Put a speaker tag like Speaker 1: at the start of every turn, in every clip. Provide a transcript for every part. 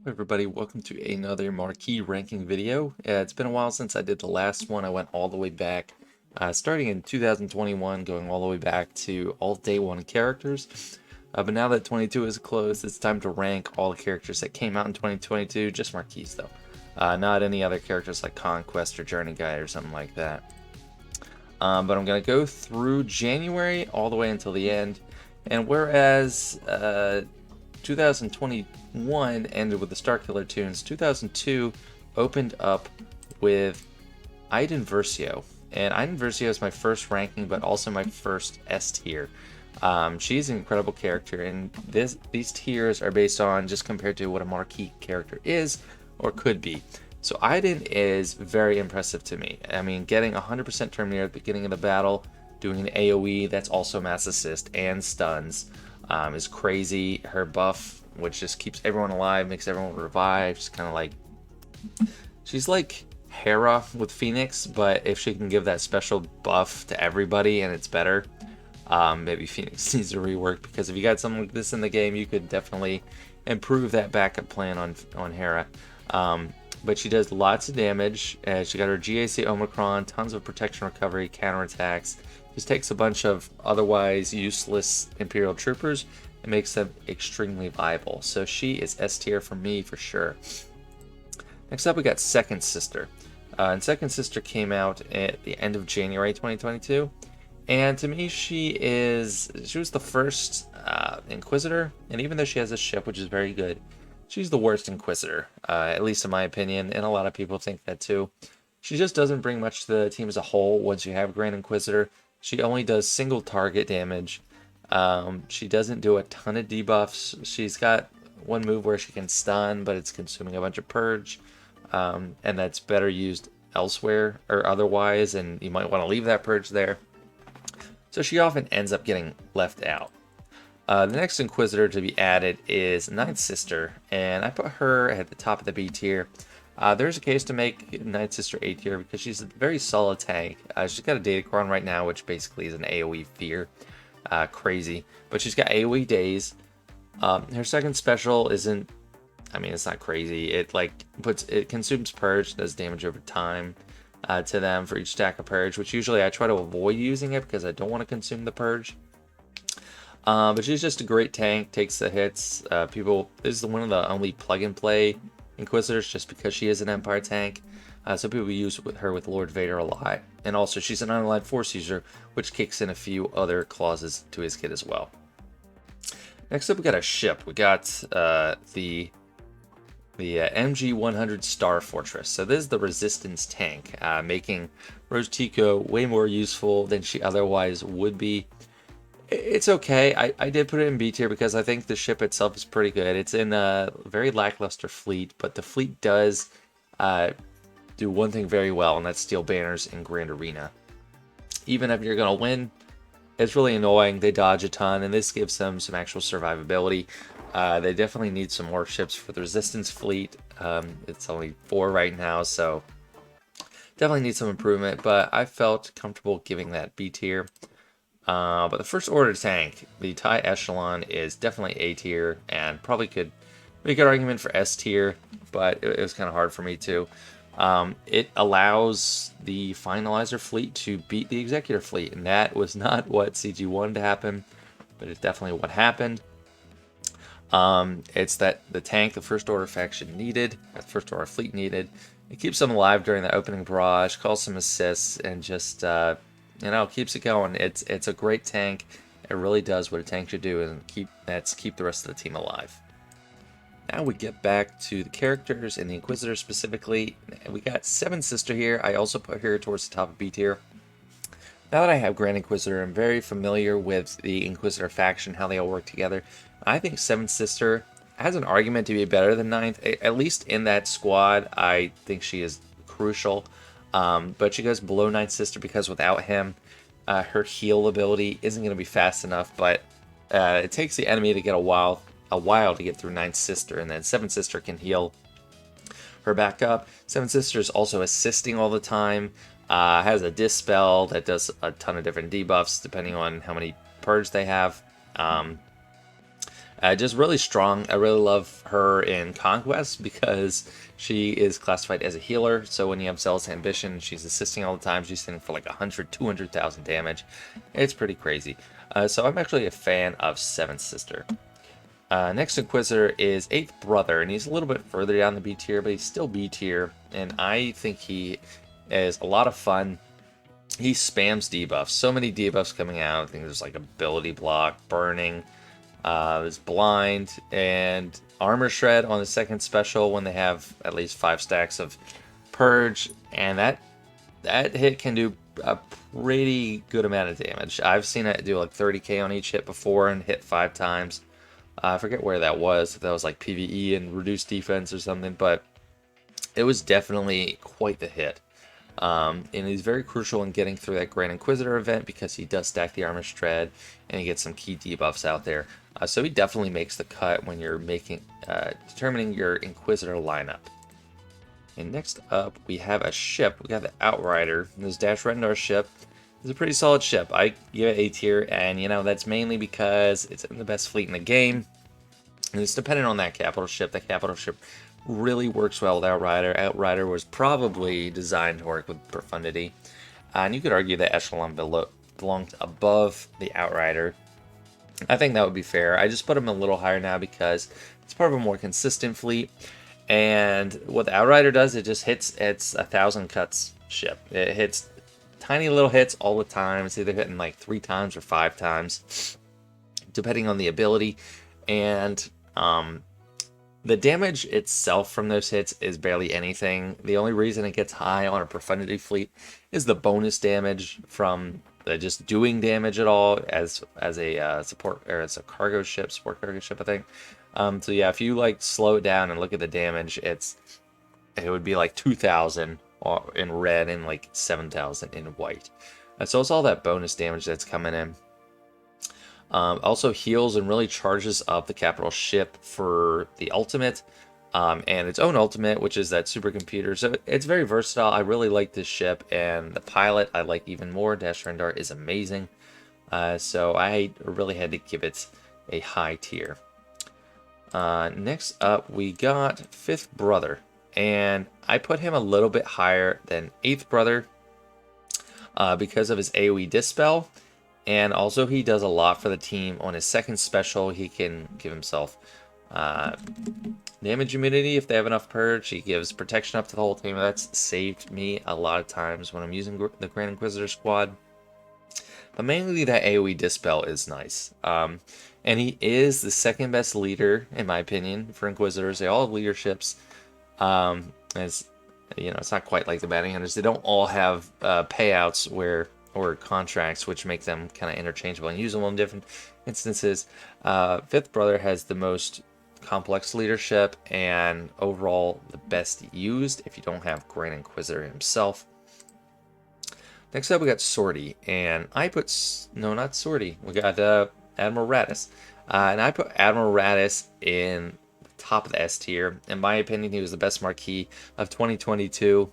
Speaker 1: Hey everybody, welcome to another Marquee ranking video. It's been a while since I did the last one. I went all the way back, starting in 2021, going all the way back to all day one characters. But now that 22 is closed, it's time to rank all the characters that came out in 2022, just Marquees though. Not any other characters like Conquest or Journey Guide or something like that. But I'm going to go through January all the way until the end. And whereas 2021 ended with the Starkiller tunes, 2002 opened up with Iden Versio. And Iden Versio is my first ranking, but also my first S tier. She's an incredible character, and these tiers are based on just compared to what a marquee character is or could be. So Iden is very impressive to me. I mean, getting 100% Terminator at the beginning of the battle, doing an AoE that's also mass assist and stuns, is crazy. Her buff, which just keeps everyone alive, makes everyone revive. She's kind of like, she's like Hera with Phoenix, but if she can give that special buff to everybody and it's better, maybe Phoenix needs to rework, because if you got something like this in the game, you could definitely improve that backup plan on Hera. But she does lots of damage. She got her GAC Omicron, tons of protection recovery, counterattacks. Just takes a bunch of otherwise useless Imperial troopers and makes them extremely viable. So she is S tier for me for sure. Next up, we got Second Sister. And Second Sister came out at the end of January 2022. And to me, she was the first Inquisitor. And even though she has a ship, which is very good, she's the worst Inquisitor, at least in my opinion, and a lot of people think that too. She just doesn't bring much to the team as a whole once you have Grand Inquisitor. She only does single target damage. She doesn't do a ton of debuffs. She's got one move where she can stun, but it's consuming a bunch of purge, and that's better used elsewhere or otherwise, and you might want to leave that purge there. So she often ends up getting left out. The next Inquisitor to be added is Ninth Sister, and I put her at the top of the B tier. There's a case to make Ninth Sister A tier because she's a very solid tank. She's got a Datacron right now, which basically is an AoE fear. Crazy. But she's got AoE days. Her second special isn't, I mean, it's not crazy. It consumes purge, does damage over time to them for each stack of purge, which usually I try to avoid using it because I don't want to consume the purge. But she's just a great tank, takes the hits. This is one of the only plug-and-play Inquisitors just because she is an Empire tank. So people use her with Lord Vader a lot. And also she's an unaligned Force user, which kicks in a few other clauses to his kit as well. Next up, we got a ship. We got the MG-100 Star Fortress. So this is the Resistance tank, making Rose Tico way more useful than she otherwise would be. It's okay. I did put it in B tier because I think the ship itself is pretty good. It's in a very lackluster fleet, but the fleet does do one thing very well, and that's steal banners in Grand Arena. Even if you're going to win, it's really annoying. They dodge a ton, and this gives them some actual survivability. They definitely need some more ships for the Resistance fleet. It's only 4 right now, so definitely need some improvement, but I felt comfortable giving that B tier. But the First Order tank, the TIE Echelon, is definitely A tier, and probably could make an argument for S tier, but it was kind of hard for me too. It allows the Finalizer fleet to beat the Executor fleet, and that was not what CG wanted to happen, but it's definitely what happened. It's that the tank the First Order faction needed, the First Order fleet needed. It keeps them alive during the opening barrage, calls some assists, and just keeps it going. It's a great tank. It really does what a tank should do, and keep the rest of the team alive. Now we get back to the characters and the Inquisitor specifically. We got Seven Sister here. I also put her towards the top of B tier. Now that I have Grand Inquisitor, I'm very familiar with the Inquisitor faction, how they all work together. I think Seventh Sister has an argument to be better than Ninth. At least in that squad, I think she is crucial. But she goes below Ninth Sister because without him, her heal ability isn't going to be fast enough. But it takes the enemy to get a while to get through Ninth Sister, and then Seventh Sister can heal her back up. Seventh Sister is also assisting all the time. Has a dispel that does a ton of different debuffs depending on how many purge they have. Just really strong. I really love her in Conquest because she is classified as a healer. So when you have Zealous Ambition, she's assisting all the time. She's hitting for like 100, 200,000 damage. It's pretty crazy. So I'm actually a fan of Seventh Sister. Next Inquisitor is Eighth Brother, and he's a little bit further down the B tier, but he's still B tier, and I think he is a lot of fun. He spams debuffs. So many debuffs coming out. I think there's like Ability Block, Burning, there's Blind, and Armor Shred on the second special when they have at least 5 stacks of Purge, and that hit can do a pretty good amount of damage. I've seen it do like 30k on each hit before and hit 5 times. I forget where that was, if that was like PvE and reduced defense or something, but it was definitely quite the hit. And he's very crucial in getting through that Grand Inquisitor event because he does stack the Armor Shred and he gets some key debuffs out there. So he definitely makes the cut when you're determining your Inquisitor lineup. And next up, we have a ship. We got the Outrider. This Dash Rendar ship is a pretty solid ship. I give it A tier, and that's mainly because it's in the best fleet in the game. And it's dependent on that capital ship. The capital ship really works well with Outrider. Outrider was probably designed to work with Profundity. And you could argue that Echelon belonged above the Outrider. I think that would be fair. I just put him a little higher now because it's part of a more consistent fleet. And what the Outrider does, it just hits, it's 1,000 cuts ship. It hits tiny little hits all the time. It's either hitting like 3 times or 5 times, depending on the ability. And the damage itself from those hits is barely anything. The only reason it gets high on a Profundity fleet is the bonus damage from just doing damage at all as a support, or as a cargo ship, support cargo ship, I think. So yeah, if you like slow it down and look at the damage, it would be like 2,000 in red and like 7,000 in white. So it's all that bonus damage that's coming in. Also heals and really charges up the capital ship for the ultimate, and its own ultimate, which is that supercomputer. So it's very versatile. I really like this ship, and the pilot I like even more. Dash Rendar is amazing. So I really had to give it a high tier. Next up, we got Fifth Brother, and I put him a little bit higher than Eighth Brother because of his AoE Dispel. And also he does a lot for the team. On his second special, he can give himself damage immunity if they have enough purge. He gives protection up to the whole team. That's saved me a lot of times when I'm using the Grand Inquisitor squad. But mainly that AoE Dispel is nice. And he is the second best leader, in my opinion, for Inquisitors. They all have leaderships. It's not quite like the Bounty Hunters. They don't all have payouts or contracts, which make them kind of interchangeable and usable in different instances. Fifth Brother has the most complex leadership and overall the best used if you don't have Grand Inquisitor himself. Next up, we got Sortie, and I put... No, not Sortie. We got Admiral Radis. And I put Admiral Radis in the top of the S tier. In my opinion, he was the best Marquee of 2022.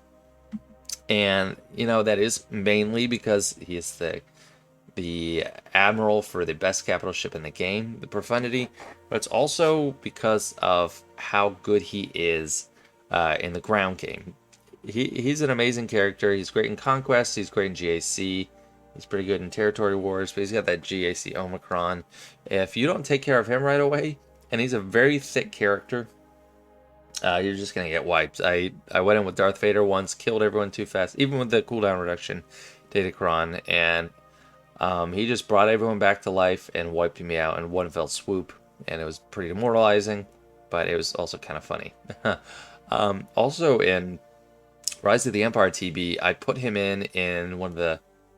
Speaker 1: And, that is mainly because he is the Admiral for the best capital ship in the game, the Profundity. But it's also because of how good he is in the ground game. He's an amazing character. He's great in Conquest. He's great in GAC. He's pretty good in Territory Wars, but he's got that GAC Omicron. If you don't take care of him right away, and he's a very thick character, you're just going to get wiped. I went in with Darth Vader once, killed everyone too fast, even with the cooldown reduction, Datacron, and he just brought everyone back to life and wiped me out in one fell swoop, and it was pretty demoralizing, but it was also kind of funny. Also in Rise of the Empire TB, I put him in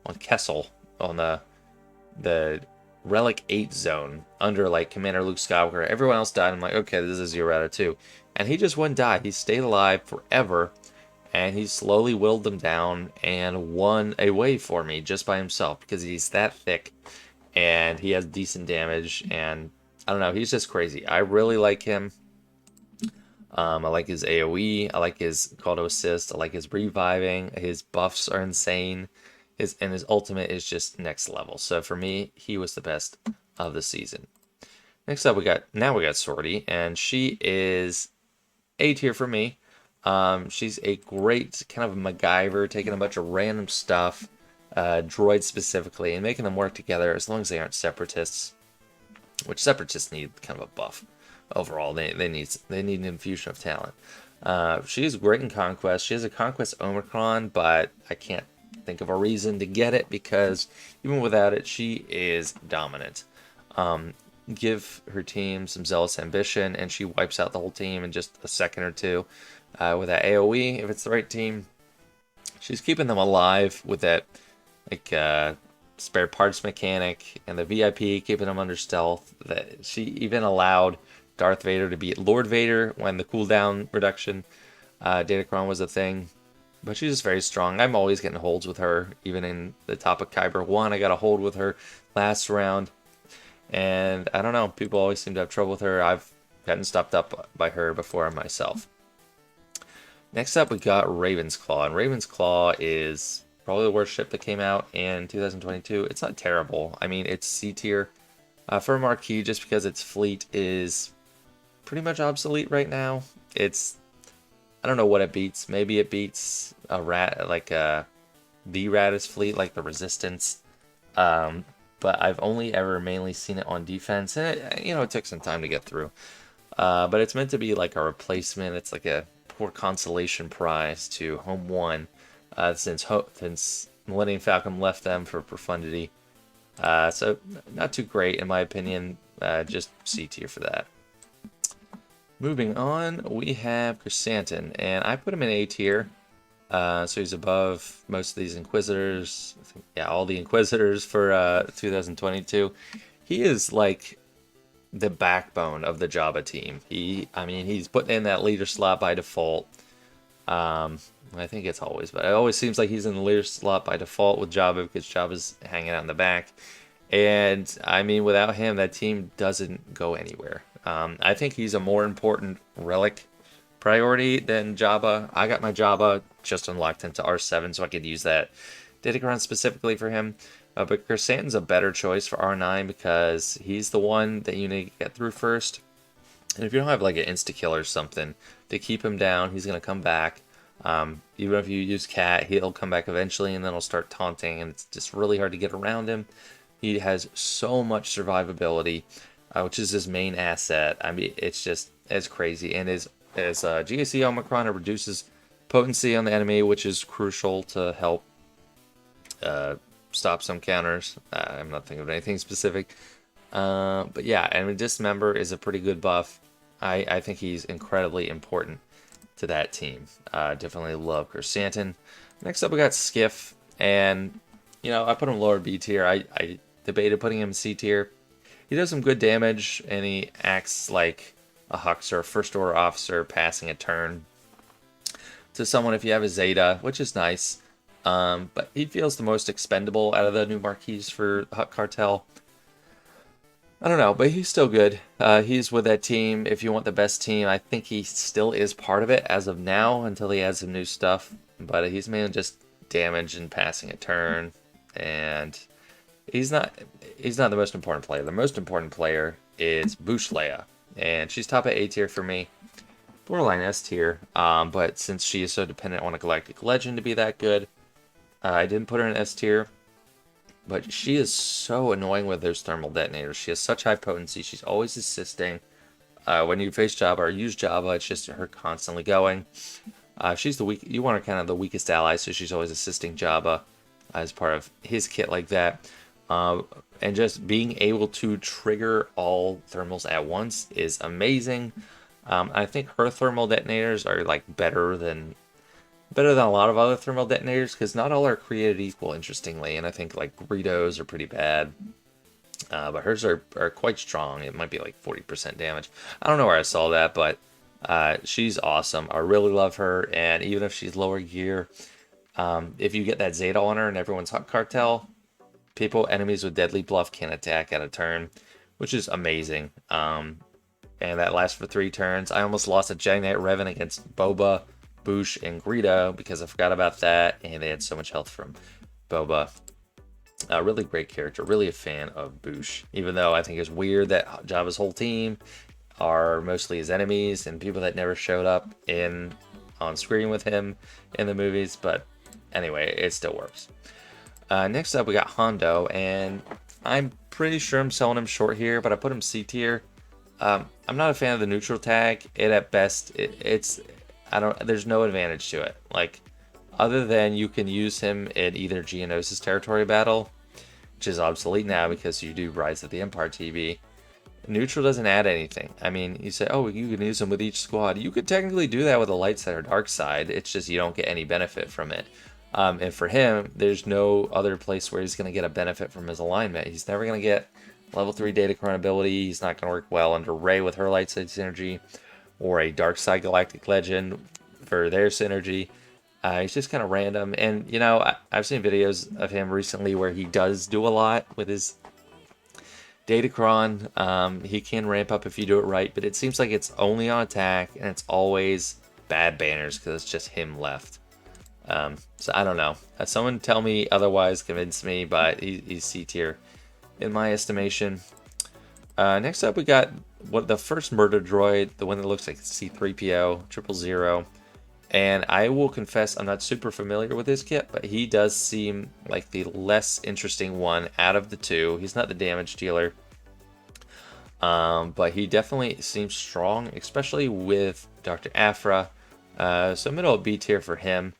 Speaker 1: on Kessel, on the Relic 8 zone, under like Commander Luke Skywalker. Everyone else died. I'm like, okay, this is 0 out of 2. And he just wouldn't die. He stayed alive forever, and he slowly whittled them down and won a wave for me just by himself because he's that thick and he has decent damage, and I don't know, he's just crazy. I really like him. I like his AoE. I like his call to assist. I like his reviving. His buffs are insane. His ultimate is just next level. So for me, he was the best of the season. Next up, we got Sortie, and she is A tier for me. She's a great kind of MacGyver, taking a bunch of random stuff, droids specifically, and making them work together as long as they aren't separatists, which separatists need kind of a buff overall. They need an infusion of talent. She is great in Conquest. She has a Conquest Omicron, but I can't think of a reason to get it because even without it, she is dominant. Give her team some zealous ambition, and she wipes out the whole team in just a second or two. With that AoE, if it's the right team, she's keeping them alive with that spare parts mechanic, and the VIP keeping them under stealth. That she even allowed Darth Vader to beat Lord Vader when the cooldown reduction datacron was a thing. But she's just very strong. I'm always getting holds with her. Even in the top of Kyber 1, I got a hold with her last round. And I don't know, people always seem to have trouble with her. I've gotten stopped up by her before myself. Next up, we got Ravensclaw. And Ravensclaw is probably the worst ship that came out in 2022. It's not terrible. I mean, it's C tier for Marquee just because its fleet is pretty much obsolete right now. I don't know what it beats. Maybe it beats a rat, like the Raddus fleet, like the Resistance. But I've only ever mainly seen it on defense, and it took some time to get through. But it's meant to be like a replacement. It's like a poor consolation prize to Home 1, since Millennium Falcon left them for profundity. So not too great in my opinion. Just C tier for that. Moving on, we have Chrysanthemum, and I put him in A tier. So he's above most of these Inquisitors. Yeah, all the Inquisitors for 2022. He is like the backbone of the Jabba team. He's put in that leader slot by default. I think it's always, but it always seems like he's in the leader slot by default with Jabba because Jabba's hanging out in the back. And I mean, without him, that team doesn't go anywhere. I think he's a more important relic priority than Jabba. I got my Jabba just unlocked into R7, so I could use that Datacron specifically for him. But Chrysanthemum's a better choice for R9 because he's the one that you need to get through first. And if you don't have like an insta-kill or something to keep him down, he's going to come back. Even if you use Cat, he'll come back eventually, and then he'll start taunting, and it's just really hard to get around him. He has so much survivability, which is his main asset. I mean, it's crazy. And as GAC Omicron, it reduces potency on the enemy, which is crucial to help stop some counters. I'm not thinking of anything specific. But yeah, I mean, Dismember is a pretty good buff. I think he's incredibly important to that team. Definitely love Chrysanthemum. Next up, we got Skiff, and I put him lower B tier. I debated putting him C tier. He does some good damage, and he acts like a Hux or a first order officer passing a turn to someone if you have a Zeta, which is nice. But he feels the most expendable out of the new Marquees for Hutt Cartel. I don't know, but he's still good. He's with that team. If you want the best team, I think he still is part of it as of now until he adds some new stuff. But he's mainly just damage and passing a turn, and he's not the most important player. The most important player is Boushh Leia, and she's top of A tier for me. Borderline S tier, but since she is so dependent on a Galactic Legend to be that good, I didn't put her in S tier. But she is so annoying with those thermal detonators. She has such high potency. She's always assisting. When you face Jabba or use Jabba, it's just her constantly going. She's you want her kind of the weakest ally, so she's always assisting Jabba as part of his kit like that. And just being able to trigger all thermals at once is amazing. I think her thermal detonators are like better than a lot of other thermal detonators because not all are created equal, interestingly. And I think like Greedos are pretty bad. But hers are quite strong. It might be like 40% damage. I don't know where I saw that, but she's awesome. I really love her. And even if she's lower gear, if you get that Zeta on her and everyone's Hutt Cartel, enemies with Deadly Bluff can attack at a turn, which is amazing. And that lasts for 3 turns. I almost lost a Jedi Knight Revan against Boba, Boushh, and Greedo because I forgot about that, and they had so much health from Boba. Really great character. Really a fan of Boosh. Even though I think it's weird that Jabba's whole team are mostly his enemies and people that never showed up in on screen with him in the movies. But anyway, it still works. Next up, we got Hondo, and I'm pretty sure I'm selling him short here, but I put him C tier. I'm not a fan of the neutral tag. It at best, it's I don't. There's no advantage to it. Like, other than you can use him in either Geonosis territory battle, which is obsolete now because you do Rise of the Empire TV. Neutral doesn't add anything. I mean, you say, oh, you can use him with each squad. You could technically do that with a light side or dark side. It's just you don't get any benefit from it. And for him, there's no other place where he's going to get a benefit from his alignment. He's never going to get level 3 Datacron ability. He's not going to work well under Rey with her light side synergy, or a dark side Galactic Legend for their synergy. He's just kind of random. And, you know, I've seen videos of him recently where he does do a lot with his Datacron. He can ramp up if you do it right, but it seems like it's only on attack, and it's always bad banners because it's just him left. So I don't know. Someone tell me otherwise, convince me, but he's C tier in my estimation. Next up, we got the first murder droid, the one that looks like C3PO, 000. And I will confess, I'm not super familiar with this kit, but he does seem like the less interesting one out of the two. He's not the damage dealer, but he definitely seems strong, especially with Dr. Aphra. So middle of B tier for him.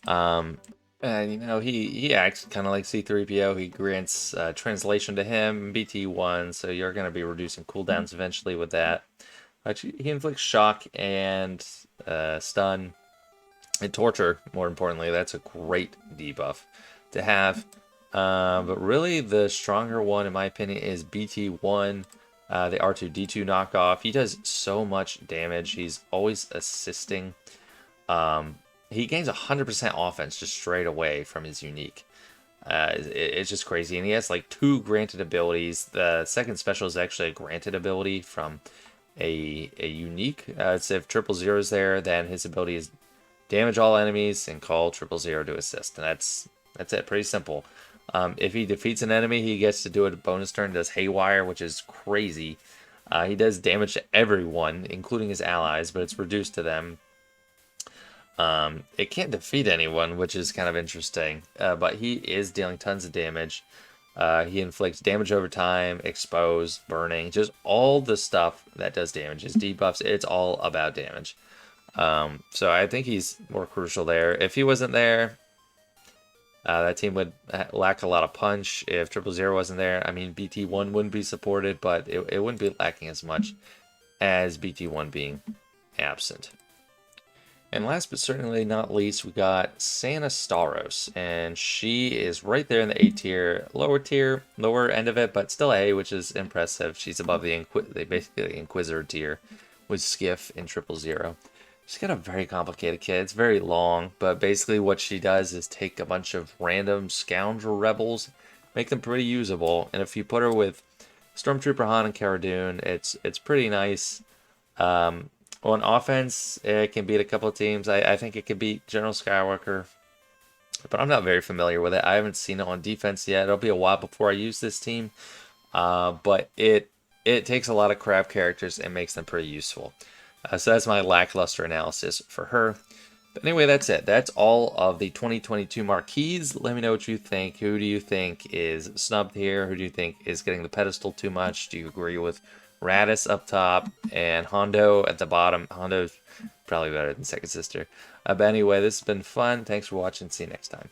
Speaker 1: And you know, he acts kind of like C3PO. He grants translation to him, BT1, so you're going to be reducing cooldowns eventually with that. He inflicts shock and stun and torture, more importantly. That's a great debuff to have. But really, the stronger one, in my opinion, is BT1, the R2-D2 knockoff. He does so much damage. He's always assisting. He gains 100% offense just straight away from his unique. It's just crazy. And he has like 2 granted abilities. The second special is actually a granted ability from a unique. So if 000 is there, then his ability is damage all enemies and call 000 to assist. And that's it. Pretty simple. If he defeats an enemy, he gets to do a bonus turn, does Haywire, which is crazy. He does damage to everyone, including his allies, but it's reduced to them. It can't defeat anyone, which is kind of interesting, but he is dealing tons of damage. He inflicts damage over time, expose, burning, just all the stuff that does damage. His debuffs, it's all about damage. So I think he's more crucial there. If he wasn't there, that team would lack a lot of punch. If 000 wasn't there, I mean, BT1 wouldn't be supported, but it wouldn't be lacking as much as BT1 being absent. And last but certainly not least, we got Santa Staros, and she is right there in the A tier, lower end of it, but still A, which is impressive. She's above the basically Inquisitor tier with Skiff and 000. She's got a very complicated kit. It's very long, but basically what she does is take a bunch of random scoundrel rebels, make them pretty usable, and if you put her with Stormtrooper Han and Cara Dune, it's pretty nice. On offense, it can beat a couple of teams. I think it could beat General Skywalker, but I'm not very familiar with it. I haven't seen it on defense yet. It'll be a while before I use this team, but it takes a lot of crap characters and makes them pretty useful. So that's my lackluster analysis for her. But anyway, that's it. That's all of the 2022 Marquees. Let me know what you think. Who do you think is snubbed here? Who do you think is getting the pedestal too much? Do you agree with Radis up top and Hondo at the bottom? Hondo's probably better than Second Sister. But anyway, this has been fun. Thanks for watching. See you next time.